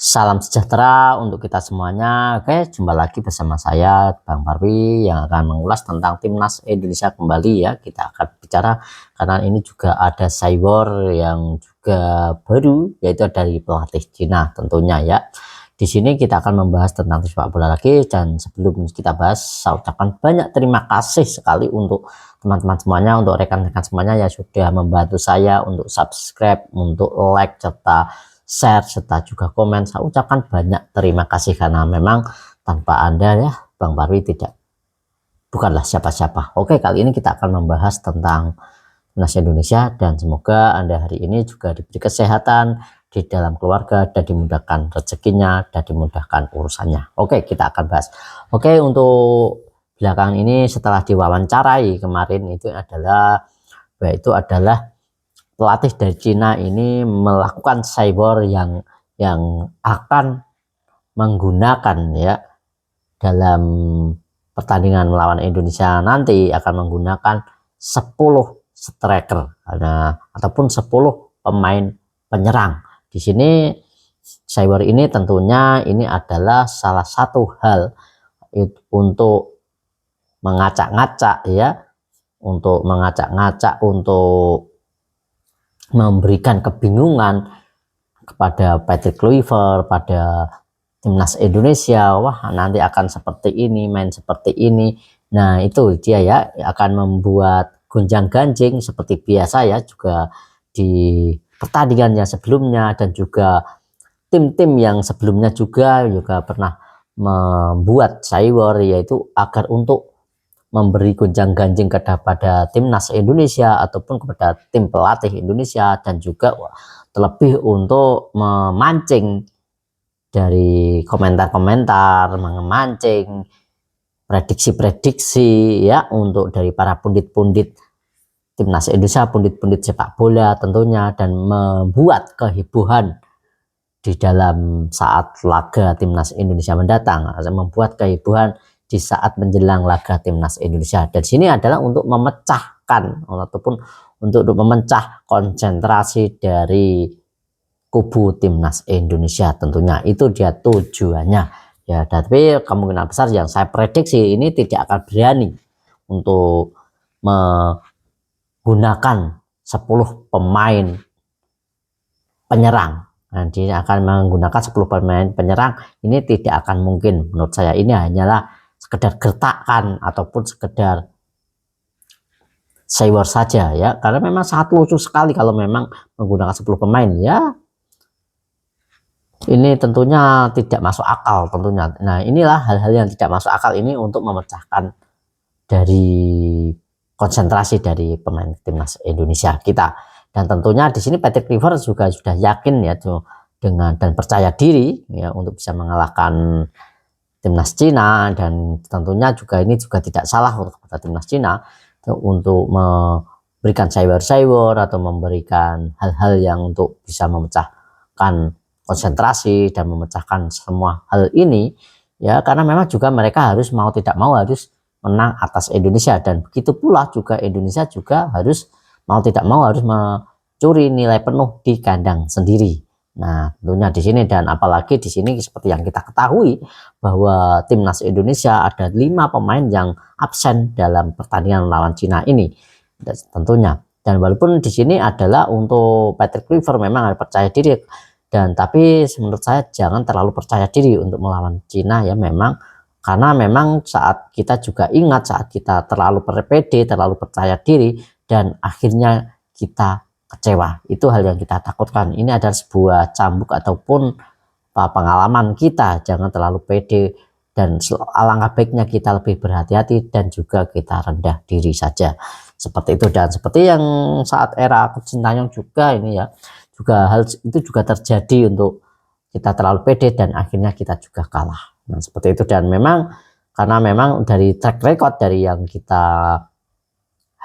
Salam sejahtera untuk kita semuanya. Oke, jumpa lagi bersama saya Bang Parwi yang akan mengulas tentang timnas Indonesia kembali ya. Kita akan bicara karena ini juga ada cyber yang juga baru, yaitu dari pelatih Cina tentunya ya. Di sini kita akan membahas tentang sepak bola lagi, dan sebelum kita bahas, saya ucapkan banyak terima kasih sekali untuk teman-teman semuanya, untuk rekan-rekan semuanya yang sudah membantu saya untuk subscribe, untuk like, serta share, serta juga komen. Saya ucapkan banyak terima kasih karena memang tanpa Anda ya Bang Parwi bukanlah siapa-siapa. Oke, kali ini kita akan membahas tentang timnas Indonesia, dan semoga Anda hari ini juga diberi kesehatan di dalam keluarga dan dimudahkan rezekinya dan dimudahkan urusannya. Oke, kita akan bahas. Oke, untuk belakangan ini setelah diwawancarai kemarin yaitu adalah pelatih dari Cina ini melakukan cyber yang akan menggunakan ya dalam pertandingan melawan Indonesia nanti, akan menggunakan 10 striker ataupun 10 pemain penyerang. Di sini cyber ini tentunya ini adalah salah satu hal untuk mengacak-ngacak ya, untuk memberikan kebingungan kepada Patrick Kluivert, pada timnas Indonesia. Wah, nanti akan seperti ini, main seperti ini. Nah, itu dia ya, akan membuat gonjang-ganjing seperti biasa ya, juga di pertandingannya sebelumnya, dan juga tim-tim yang sebelumnya juga pernah membuat cyber, yaitu agar untuk memberi gonjang-ganjing kepada timnas Indonesia ataupun kepada tim pelatih Indonesia, dan juga terlebih untuk memancing dari komentar-komentar, memancing prediksi-prediksi ya untuk dari para pundit-pundit timnas Indonesia, pundit-pundit sepak bola tentunya, dan membuat kehebohan di dalam saat laga timnas Indonesia mendatang, membuat kehebohan di saat menjelang laga timnas Indonesia. Dan sini adalah untuk memecahkan ataupun untuk memecah konsentrasi dari kubu timnas Indonesia tentunya. Itu dia tujuannya ya. Tapi kemungkinan besar yang saya prediksi ini tidak akan berani untuk menggunakan 10 pemain penyerang. Nanti akan menggunakan 10 pemain penyerang ini tidak akan mungkin menurut saya. Ini hanyalah sekedar gertakan ataupun sekedar cyber saja ya, karena memang sangat lucu sekali kalau memang menggunakan 10 pemain ya. Ini tentunya tidak masuk akal tentunya. Nah, inilah hal-hal yang tidak masuk akal ini untuk memecahkan dari konsentrasi dari pemain timnas Indonesia kita. Dan tentunya di sini Patrick Kluivert juga sudah yakin ya dengan dan percaya diri ya untuk bisa mengalahkan timnas Cina, dan tentunya juga ini juga tidak salah untuk kepada timnas Cina untuk memberikan cyber atau memberikan hal-hal yang untuk bisa memecahkan konsentrasi dan memecahkan semua hal ini ya, karena memang juga mereka harus mau tidak mau harus menang atas Indonesia, dan begitu pula juga Indonesia juga harus mau tidak mau harus mencuri nilai penuh di kandang sendiri. Nah, tentunya di sini, dan apalagi di sini seperti yang kita ketahui bahwa timnas Indonesia ada 5 pemain yang absen dalam pertandingan melawan Cina ini tentunya. Dan walaupun di sini adalah untuk Patrick Kluivert memang harus percaya diri, dan tapi menurut saya jangan terlalu percaya diri untuk melawan Cina ya, memang karena memang saat kita juga ingat saat kita terlalu pede, terlalu percaya diri, dan akhirnya kita kecewa. Itu hal yang kita takutkan. Ini adalah sebuah cambuk ataupun pengalaman kita. Jangan terlalu pede, dan alangkah baiknya kita lebih berhati-hati dan juga kita rendah diri saja. Seperti itu. Dan seperti yang saat era Coach Sintayong juga ini ya, juga hal itu juga terjadi untuk kita terlalu pede dan akhirnya kita juga kalah. Nah, seperti itu. Dan memang karena memang dari track record dari yang kita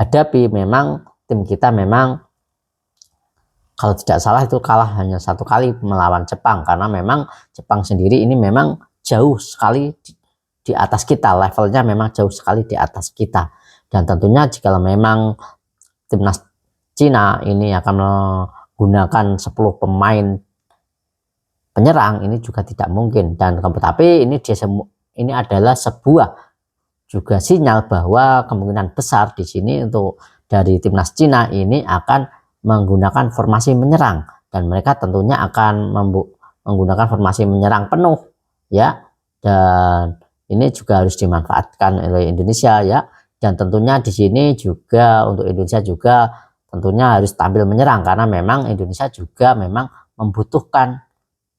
hadapi, memang tim kita memang kalau tidak salah itu kalah hanya 1 kali melawan Jepang, karena memang Jepang sendiri ini memang jauh sekali di atas kita, levelnya memang jauh sekali di atas kita. Dan tentunya jika memang timnas Cina ini akan menggunakan 10 pemain penyerang ini juga tidak mungkin. Dan tetapi ini adalah sebuah juga sinyal bahwa kemungkinan besar di sini untuk dari timnas Cina ini akan menggunakan formasi menyerang, dan mereka tentunya akan menggunakan formasi menyerang penuh ya, dan ini juga harus dimanfaatkan oleh Indonesia ya. Dan tentunya di sini juga untuk Indonesia juga tentunya harus tampil menyerang, karena memang Indonesia juga memang membutuhkan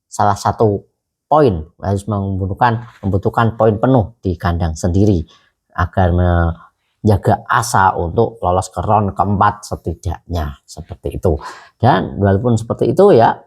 salah satu poin, harus membutuhkan poin penuh di kandang sendiri agar menjaga asa untuk lolos ke round keempat setidaknya, seperti itu. Dan walaupun seperti itu ya,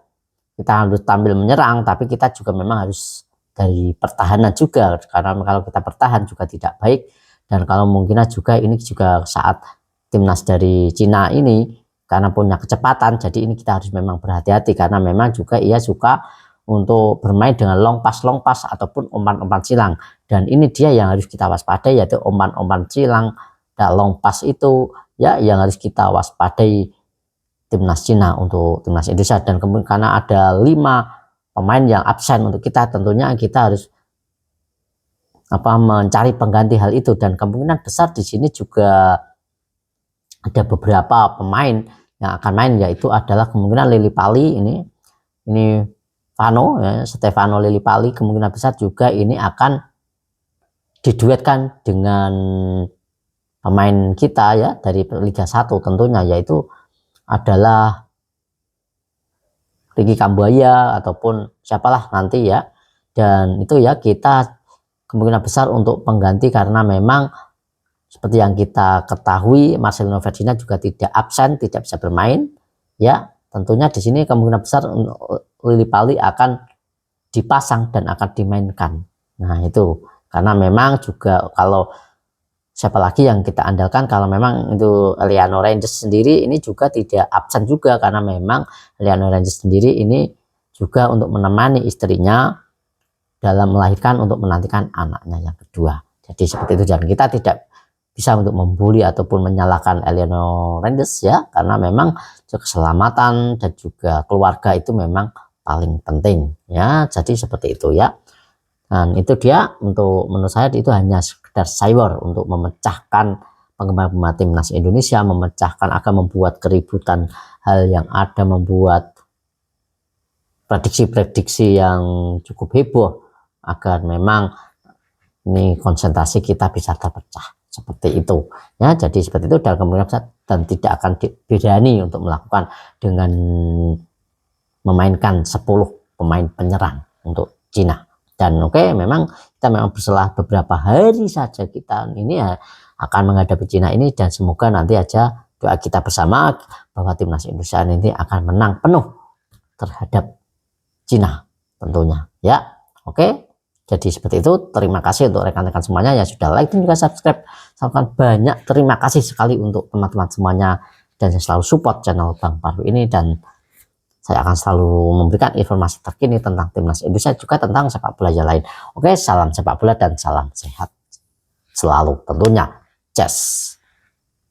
kita harus tampil menyerang, tapi kita juga memang harus dari pertahanan juga, karena kalau kita bertahan juga tidak baik. Dan kalau mungkin juga ini juga saat timnas dari Cina ini karena punya kecepatan, jadi ini kita harus memang berhati-hati, karena memang juga ia suka untuk bermain dengan long pass ataupun umpan-umpan silang, dan ini dia yang harus kita waspadai, yaitu umpan-umpan silang dan long pass itu ya yang harus kita waspadai timnas Cina untuk timnas Indonesia. Dan kemudian karena ada 5 pemain yang absen untuk kita, tentunya kita harus mencari pengganti hal itu, dan kemungkinan besar di sini juga ada beberapa pemain yang akan main, yaitu adalah kemungkinan Lillipali ini Vano ya, Stefano Lillipali kemungkinan besar juga ini akan diduetkan dengan pemain kita ya dari Liga 1 tentunya, yaitu adalah Ricky Kambuaya ataupun siapalah nanti ya. Dan itu ya kita kemungkinan besar untuk pengganti, karena memang seperti yang kita ketahui Marcelino Ferdinand juga tidak absen, tidak bisa bermain ya. Tentunya di sini kemungkinan besar Lillipali akan dipasang dan akan dimainkan. Nah itu karena memang juga kalau siapa lagi yang kita andalkan, kalau memang itu Eliano Rangers sendiri ini juga tidak absen juga, karena memang Eliano Rangers sendiri ini juga untuk menemani istrinya dalam melahirkan untuk menantikan anaknya yang kedua. Jadi seperti itu, dan kita tidak bisa untuk membuli ataupun menyalahkan Eliano Rangers ya, karena memang keselamatan dan juga keluarga itu memang paling penting ya. Jadi seperti itu ya. Dan itu dia, untuk menurut saya itu hanya sekedar cyber untuk memecahkan penggemar-penggemar timnas Indonesia, memecahkan akan membuat keributan hal yang ada, membuat prediksi-prediksi yang cukup heboh agar memang ini konsentrasi kita bisa terpecah seperti itu ya. Jadi seperti itu, dan kemudian dan tidak akan berani untuk melakukan dengan memainkan 10 pemain penyerang untuk Cina. Dan memang kita memang berselang beberapa hari saja kita ini ya akan menghadapi Cina ini, dan semoga nanti aja doa kita bersama bahwa timnas Indonesia ini akan menang penuh terhadap Cina tentunya ya. Jadi seperti itu. Terima kasih untuk rekan-rekan semuanya yang sudah like dan juga subscribe. Sangat banyak terima kasih sekali untuk teman-teman semuanya, dan yang selalu support channel Bang Parwi ini, dan saya akan selalu memberikan informasi terkini tentang timnas Indonesia, juga tentang sepak bola yang lain. Salam sepak bola dan salam sehat selalu tentunya. Cheers.